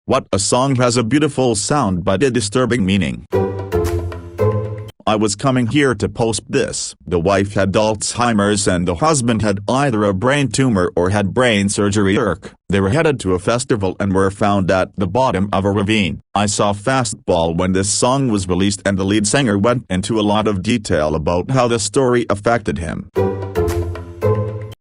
What a song has a beautiful sound but a disturbing meaning. I was coming here to post this. The wife had Alzheimer's and the husband had either a brain tumor or had brain surgery. They were headed to a festival and were found at the bottom of a ravine. I saw Fastball when this song was released, and the lead singer went into a lot of detail about how the story affected him.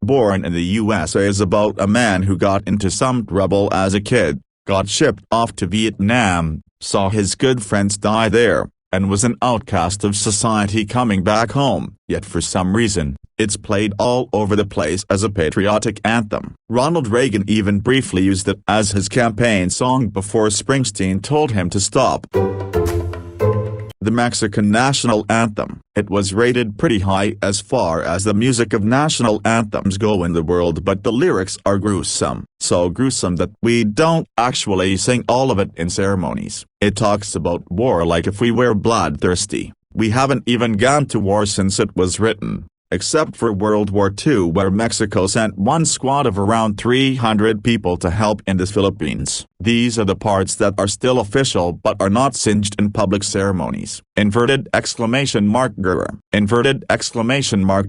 Born in the USA is about a man who got into some trouble as a kid, got shipped off to Vietnam, saw his good friends die there, and was an outcast of society coming back home. Yet for some reason, it's played all over the place as a patriotic anthem. Ronald Reagan even briefly used it as his campaign song before Springsteen told him to stop. The Mexican national anthem. It was rated pretty high as far as the music of national anthems go in the world, but the lyrics are gruesome. So gruesome that we don't actually sing all of it in ceremonies. It talks about war like if we were bloodthirsty. We haven't even gone to war since it was written, except for World War II, where Mexico sent one squad of around 300 people to help in the Philippines. These are the parts that are still official but are not singed in public ceremonies. Guerra.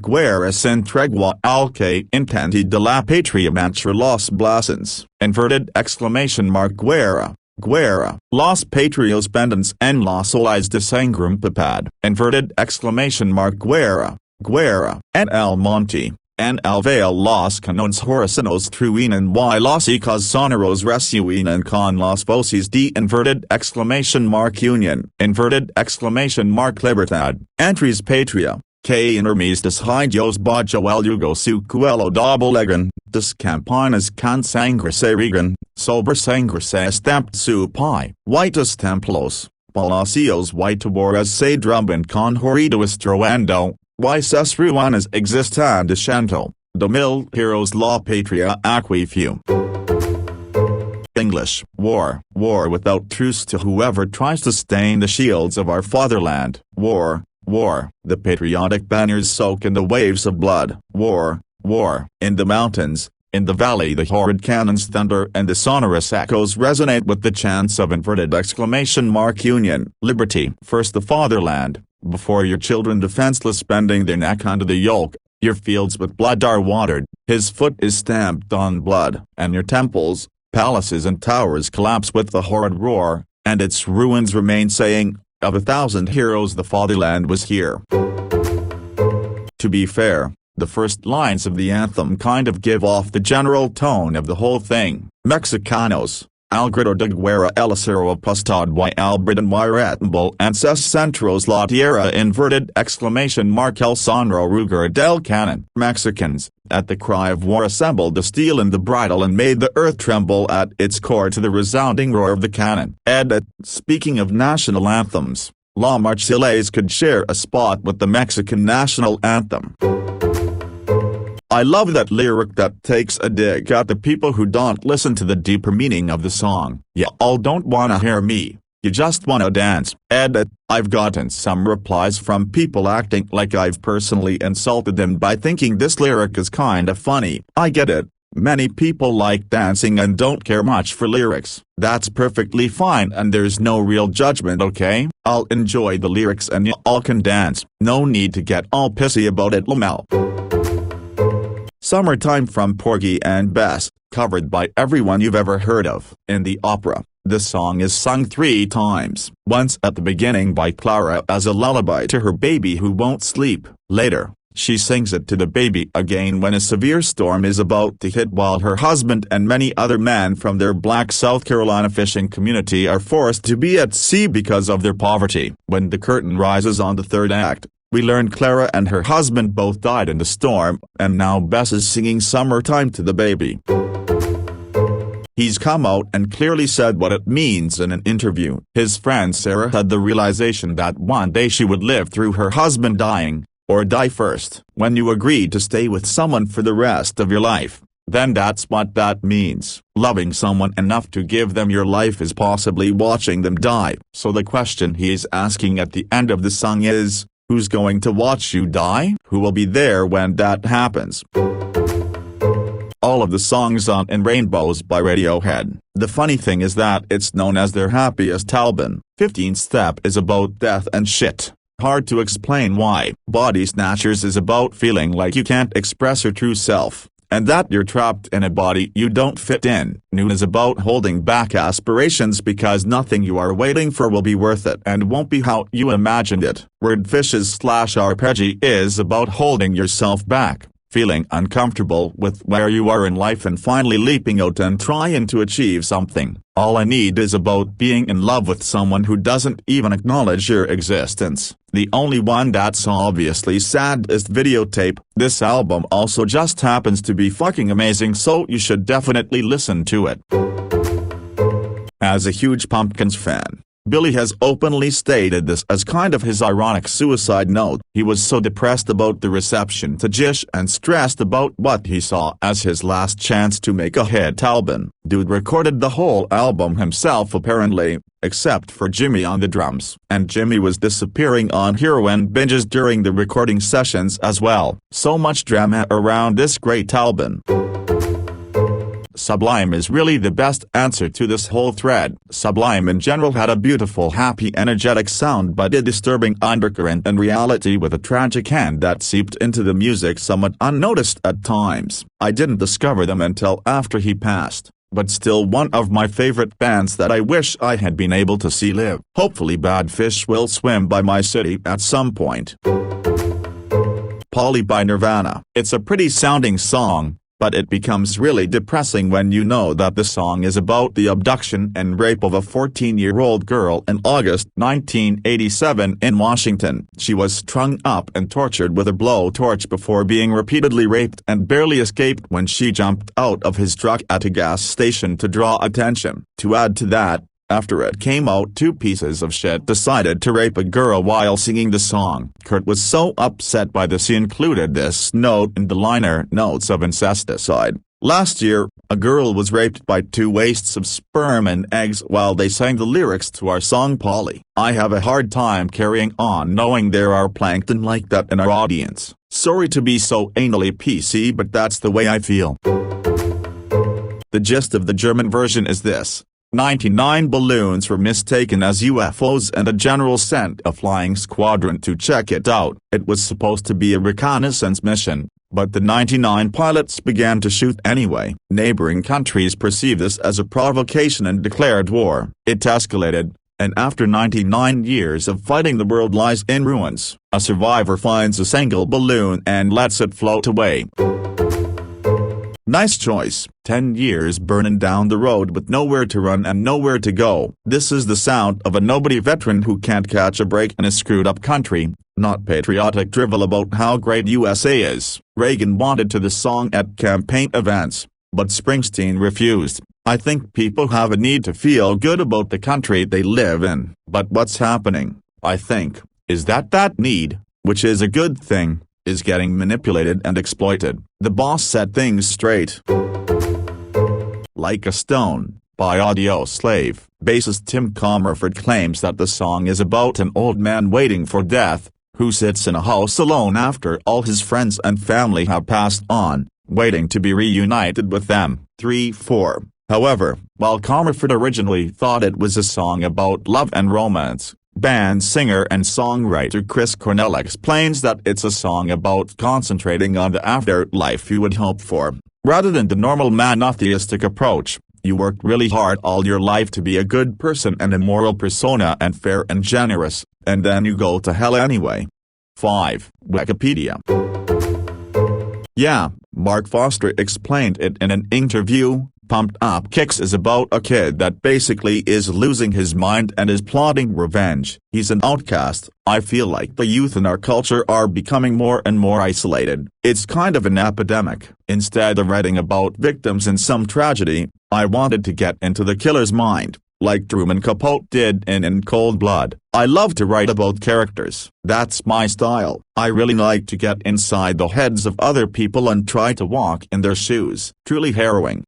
Guerra sin tregua al que intenti de la patria mancha los blasons. Guerra, los patrios pendens en las olas de sangrum papad. Guerra, en el monte, en el vale los canones horizonos truinan y los ecos sonoros resuenan con las voces de union, libertad, entries patria, que enormes des hijos bajo el yugo su cuello doblegan, des campanas con sangre se regan, sobre sangre se estampt su pai, whitos templos, palacios whiteboras se drumban con horido estruendo, y ses ruanas existan descento, de mil heroes la patria aquifium. English. War without truce to whoever tries to stain the shields of our fatherland. War, the patriotic banners soak in the waves of blood. War, in the mountains, in the valley the horrid cannons thunder and the sonorous echoes resonate with the chants of union, liberty. First the fatherland, before your children defenseless bending their neck under the yoke, your fields with blood are watered, his foot is stamped on blood, and your temples, palaces and towers collapse with the horrid roar, and its ruins remain saying, of 1,000 heroes the fatherland was here. To be fair, the first lines of the anthem kind of give off the general tone of the whole thing. Mexicanos, al grito de guerra el acero apostado y al bridan y retumble ances centros la tierra el sonro ruger del canon. Mexicans, at the cry of war assembled the steel and the bridle and made the earth tremble at its core to the resounding roar of the cannon. Speaking of national anthems, La Marseillaise could share a spot with the Mexican national anthem. I love that lyric that takes a dig at the people who don't listen to the deeper meaning of the song. You all don't wanna hear me, you just wanna dance. I've gotten some replies from people acting like I've personally insulted them by thinking this lyric is kinda funny. I get it. Many people like dancing and don't care much for lyrics. That's perfectly fine and there's no real judgment, okay? I'll enjoy the lyrics and you all can dance. No need to get all pissy about it, lol. Summertime from Porgy and Bess, covered by everyone you've ever heard of. In the opera, the song is sung 3 times. Once at the beginning by Clara as a lullaby to her baby who won't sleep. Later, she sings it to the baby again when a severe storm is about to hit while her husband and many other men from their black South Carolina fishing community are forced to be at sea because of their poverty. When the curtain rises on the 3rd act, we learn Clara and her husband both died in the storm, and now Bess is singing Summertime to the baby. He's come out and clearly said what it means in an interview. His friend Sarah had the realization that one day she would live through her husband dying, or die first. When you agree to stay with someone for the rest of your life, then that's what that means. Loving someone enough to give them your life is possibly watching them die. So the question he is asking at the end of the song is, who's going to watch you die? Who will be there when that happens? all of the songs on In Rainbows by Radiohead. The funny thing is that it's known as their happiest album. 15th Step is about death and shit. Hard to explain why. Body Snatchers is about feeling like you can't express your true self, and that you're trapped in a body you don't fit in. Noon is about holding back aspirations because nothing you are waiting for will be worth it and won't be how you imagined it. Wordfishes/Arpeggi is about holding yourself back, feeling uncomfortable with where you are in life and finally leaping out and trying to achieve something. All I Need is about being in love with someone who doesn't even acknowledge your existence. The only one that's obviously sad is Videotape. This album also just happens to be fucking amazing, so you should definitely listen to it. As a huge Pumpkins fan, Billy has openly stated this as kind of his ironic suicide note. He was so depressed about the reception to Gish and stressed about what he saw as his last chance to make a hit album. Dude recorded the whole album himself apparently, except for Jimmy on the drums. And Jimmy was disappearing on heroin binges during the recording sessions as well. So much drama around this great album. Sublime is really the best answer to this whole thread. Sublime in general had a beautiful, happy, energetic sound but a disturbing undercurrent and reality with a tragic end that seeped into the music somewhat unnoticed at times. I didn't discover them until after he passed, but still one of my favorite bands that I wish I had been able to see live. Hopefully Bad Fish will swim by my city at some point. Polly by Nirvana. It's a pretty sounding song, but it becomes really depressing when you know that the song is about the abduction and rape of a 14-year-old girl in August 1987 in Washington. She was strung up and tortured with a blowtorch before being repeatedly raped and barely escaped when she jumped out of his truck at a gas station to draw attention. To add to that, after it came out, two pieces of shit decided to rape a girl while singing the song. Kurt was so upset by this he included this note in the liner notes of Incesticide. Last year, a girl was raped by two wastes of sperm and eggs while they sang the lyrics to our song Polly. I have a hard time carrying on knowing there are plankton like that in our audience. Sorry to be so anally PC, but that's the way I feel. The gist of the German version is this. 99 balloons were mistaken as UFOs and a general sent a flying squadron to check it out. It was supposed to be a reconnaissance mission, but the 99 pilots began to shoot anyway. Neighboring countries perceived this as a provocation and declared war. It escalated, and after 99 years of fighting the world lies in ruins. A survivor finds a single balloon and lets it float away. Nice choice. 10 years burning down the road with nowhere to run and nowhere to go. This is the sound of a nobody veteran who can't catch a break in a screwed up country, not patriotic drivel about how great USA is. Reagan wanted to the song at campaign events, but Springsteen refused. I think people have a need to feel good about the country they live in. But what's happening, I think, is that need, which is a good thing, is getting manipulated and exploited. The boss set things straight. Like a Stone, by Audio Slave. Bassist Tim Comerford claims that the song is about an old man waiting for death, who sits in a house alone after all his friends and family have passed on, waiting to be reunited with them. 3-4. However, while Comerford originally thought it was a song about love and romance, band singer and songwriter Chris Cornell explains that it's a song about concentrating on the afterlife you would hope for, rather than the normal monotheistic approach. You worked really hard all your life to be a good person and a moral persona and fair and generous, and then you go to hell anyway. 5. Wikipedia. Yeah, Mark Foster explained it in an interview. Pumped Up Kicks is about a kid that basically is losing his mind and is plotting revenge. He's an outcast. I feel like the youth in our culture are becoming more and more isolated. It's kind of an epidemic. Instead of writing about victims in some tragedy, I wanted to get into the killer's mind, like Truman Capote did in Cold Blood. I love to write about characters. That's my style. I really like to get inside the heads of other people and try to walk in their shoes. Truly harrowing.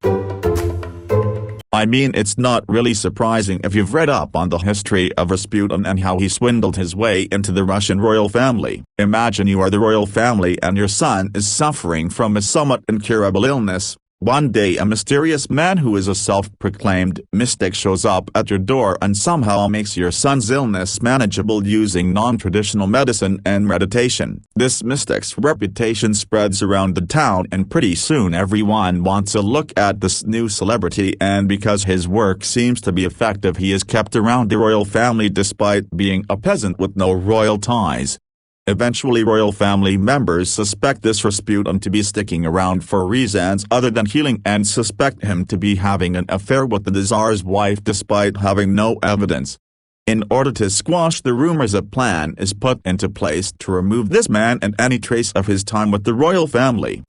I mean, it's not really surprising if you've read up on the history of Rasputin and how he swindled his way into the Russian royal family. Imagine you are the royal family and your son is suffering from a somewhat incurable illness, One day a mysterious man who is a self-proclaimed mystic shows up at your door and somehow makes your son's illness manageable using non-traditional medicine and meditation. This mystic's reputation spreads around the town and pretty soon everyone wants a look at this new celebrity, and because his work seems to be effective he is kept around the royal family despite being a peasant with no royal ties. Eventually royal family members suspect this Rasputin to be sticking around for reasons other than healing and suspect him to be having an affair with the Tsar's wife despite having no evidence. In order to squash the rumors, a plan is put into place to remove this man and any trace of his time with the royal family.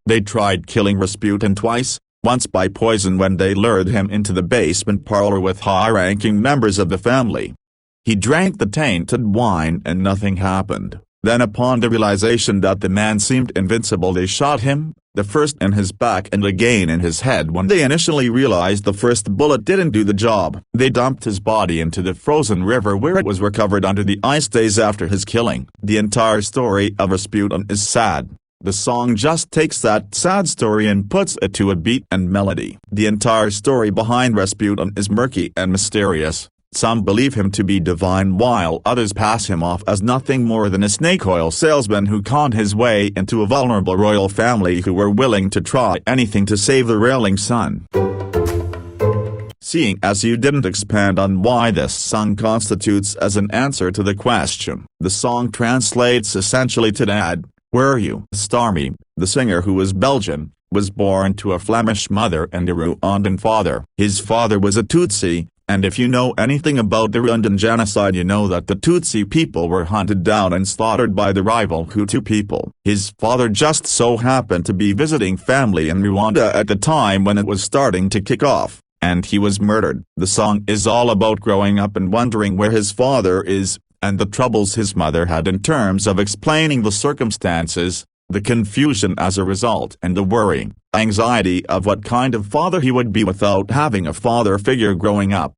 They tried killing Rasputin twice, once by poison when they lured him into the basement parlor with high-ranking members of the family. He drank the tainted wine and nothing happened. Then upon the realization that the man seemed invincible they shot him, the first in his back and again in his head. When they initially realized the first bullet didn't do the job, they dumped his body into the frozen river where it was recovered under the ice days after his killing. The entire story of Rasputin is sad. The song just takes that sad story and puts it to a beat and melody. The entire story behind Rasputin is murky and mysterious. Some believe him to be divine while others pass him off as nothing more than a snake oil salesman who conned his way into a vulnerable royal family who were willing to try anything to save the railing son. Seeing as you didn't expand on why this song constitutes as an answer to the question, the song translates essentially to that, "Where are you?" Storie, the singer who was Belgian, was born to a Flemish mother and a Rwandan father. His father was a Tutsi, and if you know anything about the Rwandan genocide you know that the Tutsi people were hunted down and slaughtered by the rival Hutu people. His father just so happened to be visiting family in Rwanda at the time when it was starting to kick off, and he was murdered. The song is all about growing up and wondering where his father is, and the troubles his mother had in terms of explaining the circumstances, the confusion as a result and the worry, anxiety of what kind of father he would be without having a father figure growing up.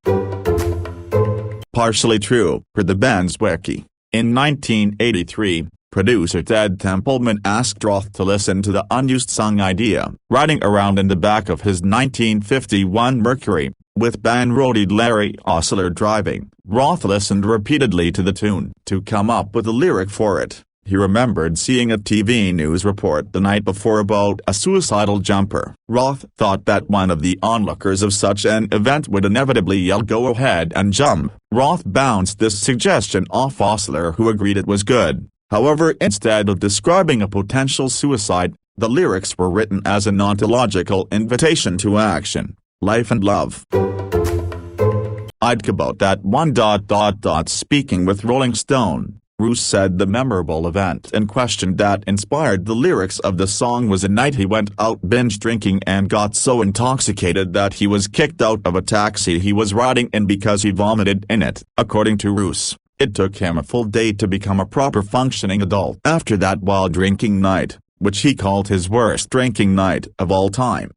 Partially true. Per the band's wiki, in 1983, producer Ted Templeman asked Roth to listen to the unused song idea. Riding around in the back of his 1951 Mercury, with band roadie Larry Osler driving, Roth listened repeatedly to the tune to come up with a lyric for it. He remembered seeing a TV news report the night before about a suicidal jumper. Roth thought that one of the onlookers of such an event would inevitably yell "Go ahead and jump." Roth bounced this suggestion off Osler, who agreed it was good. However, instead of describing a potential suicide, the lyrics were written as an ontological invitation to action, life and love. I'd about that one. Speaking with Rolling Stone, Roos said the memorable event in question that inspired the lyrics of the song was a night he went out binge drinking and got so intoxicated that he was kicked out of a taxi he was riding in because he vomited in it. According to Roos, it took him a full day to become a proper functioning adult after that wild drinking night, which he called his worst drinking night of all time.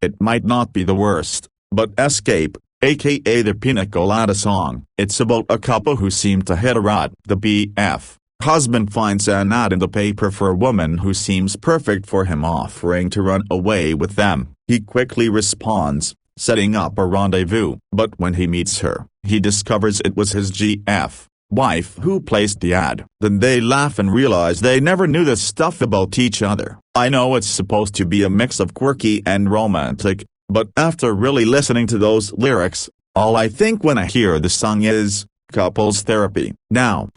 It might not be the worst, but Escape, aka the Pina Colada song, it's about a couple who seem to hit a rut. The BF husband finds an ad in the paper for a woman who seems perfect for him, offering to run away with them. He quickly responds, setting up a rendezvous. But when he meets her, he discovers it was his GF wife who placed the ad. Then they laugh and realize they never knew this stuff about each other. I know it's supposed to be a mix of quirky and romantic, but after really listening to those lyrics, all I think when I hear the song is couples therapy. Now,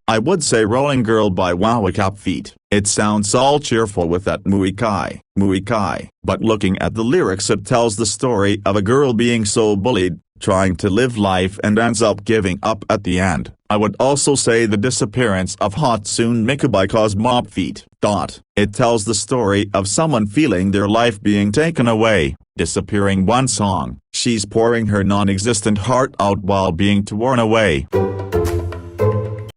I would say Rolling Girl by Wowacap Feet. It sounds all cheerful with that muikai, but looking at the lyrics it tells the story of a girl being so bullied, trying to live life and ends up giving up at the end. I would also say the disappearance of Hatsune Miku by Cosmop Feet. It tells the story of someone feeling their life being taken away, disappearing. One song, she's pouring her non-existent heart out while being torn away.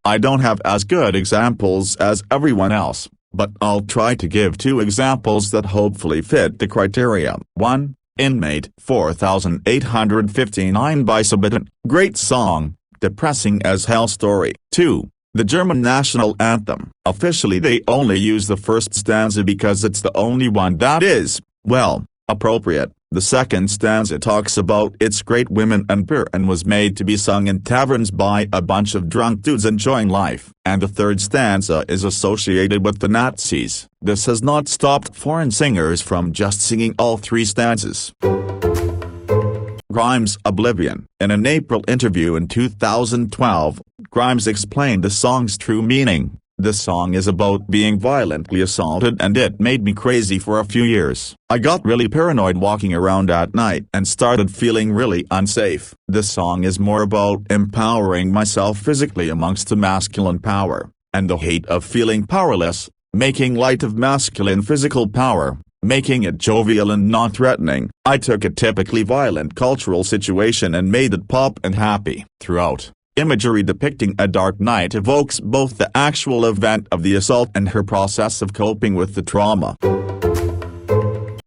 I don't have as good examples as everyone else, but I'll try to give two examples that hopefully fit the criteria. 1. Inmate 4859 by Subitan. Great song, depressing as hell story. 2. the German national anthem. Officially they only use the first stanza because it's the only one that is, well, appropriate. The second stanza talks about its great women and beer and was made to be sung in taverns by a bunch of drunk dudes enjoying life. And the third stanza is associated with the Nazis. This has not stopped foreign singers from just singing all three stanzas. Grimes' Oblivion. In an April interview in 2012, Grimes explained the song's true meaning. The song is about being violently assaulted and it made me crazy for a few years. I got really paranoid walking around at night and started feeling really unsafe. The song is more about empowering myself physically amongst the masculine power, and the hate of feeling powerless, making light of masculine physical power, making it jovial and non-threatening. I took a typically violent cultural situation and made it pop and happy. Throughout, imagery depicting a dark night evokes both the actual event of the assault and her process of coping with the trauma.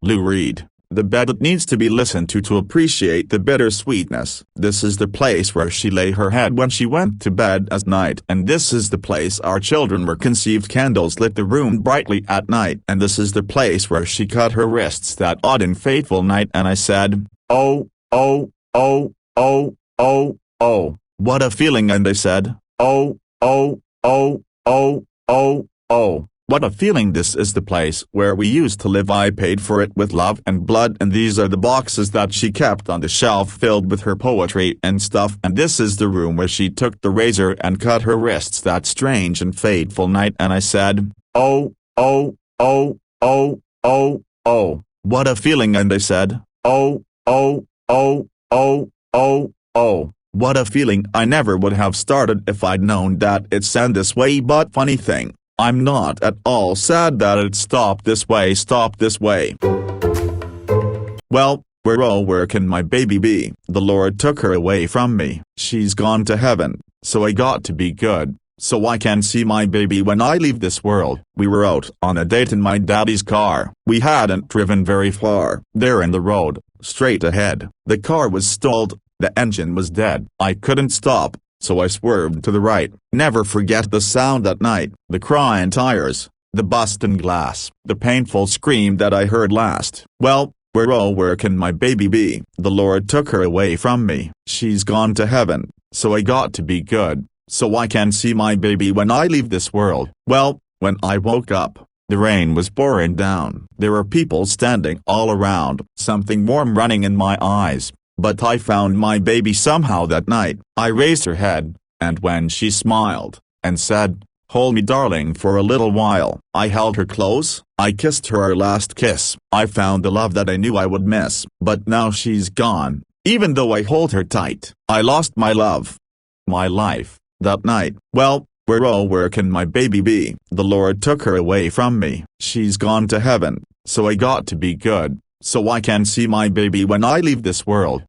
Lou Reed. The bed that needs to be listened to appreciate the bittersweetness. This is the place where she lay her head when she went to bed at night. And this is the place our children were conceived. Candles lit the room brightly at night. And this is the place where she cut her wrists that odd and fateful night. And I said, oh, oh, oh, oh, oh, oh. What a feeling. And they said, oh, oh, oh, oh, oh, oh. What a feeling. This is the place where we used to live. I paid for it with love and blood, and these are the boxes that she kept on the shelf filled with her poetry and stuff. And this is the room where she took the razor and cut her wrists that strange and fateful night. And I said, oh, oh, oh, oh, oh, oh. What a feeling. And they said, oh, oh, oh, oh, oh, oh. What a feeling. I never would have started if I'd known that it'd end this way. But funny thing, I'm not at all sad that it stopped this way. Well, where can my baby be? The Lord took her away from me. She's gone to heaven, so I got to be good, so I can see my baby when I leave this world. We were out on a date in my daddy's car. We hadn't driven very far. There in the road, straight ahead, the car was stalled. The engine was dead. I couldn't stop, so I swerved to the right. Never forget the sound that night, the crying tires, the busting glass, the painful scream that I heard last. Well, where can my baby be? The Lord took her away from me. She's gone to heaven, so I got to be good, so I can see my baby when I leave this world. Well, when I woke up, the rain was pouring down. There were people standing all around, something warm running in my eyes. But I found my baby somehow that night. I raised her head, and when she smiled, and said, hold me darling, for a little while, I held her close. I kissed her our last kiss. I found the love that I knew I would miss. But now she's gone. Even though I hold her tight, I lost my love, my life, that night. Well, where can my baby be? The Lord took her away from me. She's gone to heaven, so I got to be good, so I can see my baby when I leave this world.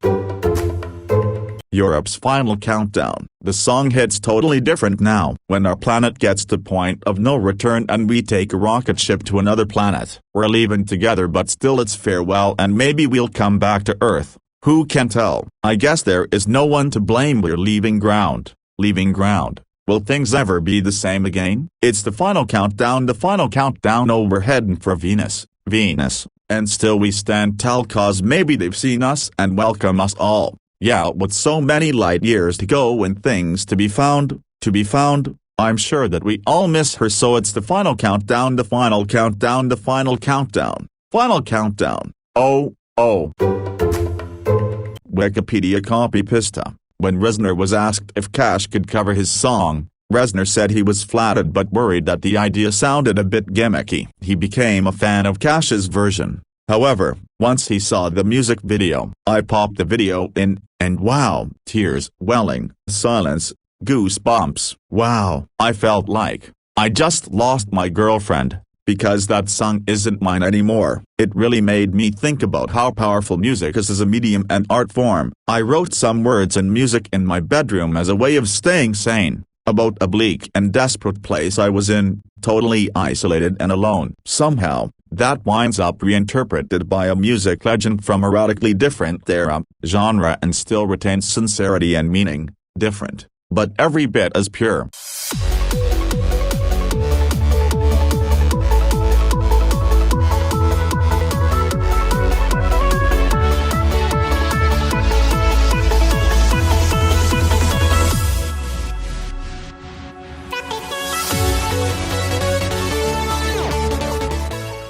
Europe's final countdown. The song hits totally different now. When our planet gets to point of no return and we take a rocket ship to another planet, we're leaving together, but still it's farewell, and maybe we'll come back to Earth. Who can tell? I guess there is no one to blame. We're leaving ground. Will things ever be the same again? It's the final countdown oh, we're heading for Venus, and still we stand tall, cause maybe they've seen us and welcome us all. Yeah, with so many light years to go and things to be found, I'm sure that we all miss her, so it's the final countdown. Oh, oh. Wikipedia copy pista. When Reznor was asked if Cash could cover his song, Reznor said he was flattered but worried that the idea sounded a bit gimmicky. He became a fan of Cash's version. However, once he saw the music video, I popped the video in, and wow, tears welling, silence, goosebumps. Wow, I felt like I just lost my girlfriend, because that song isn't mine anymore. It really made me think about how powerful music is as a medium and art form. I wrote some words and music in my bedroom as a way of staying sane, about a bleak and desperate place I was in, totally isolated and alone. Somehow, that winds up reinterpreted by a music legend from a radically different era, genre, and still retains sincerity and meaning. Different, but every bit as pure.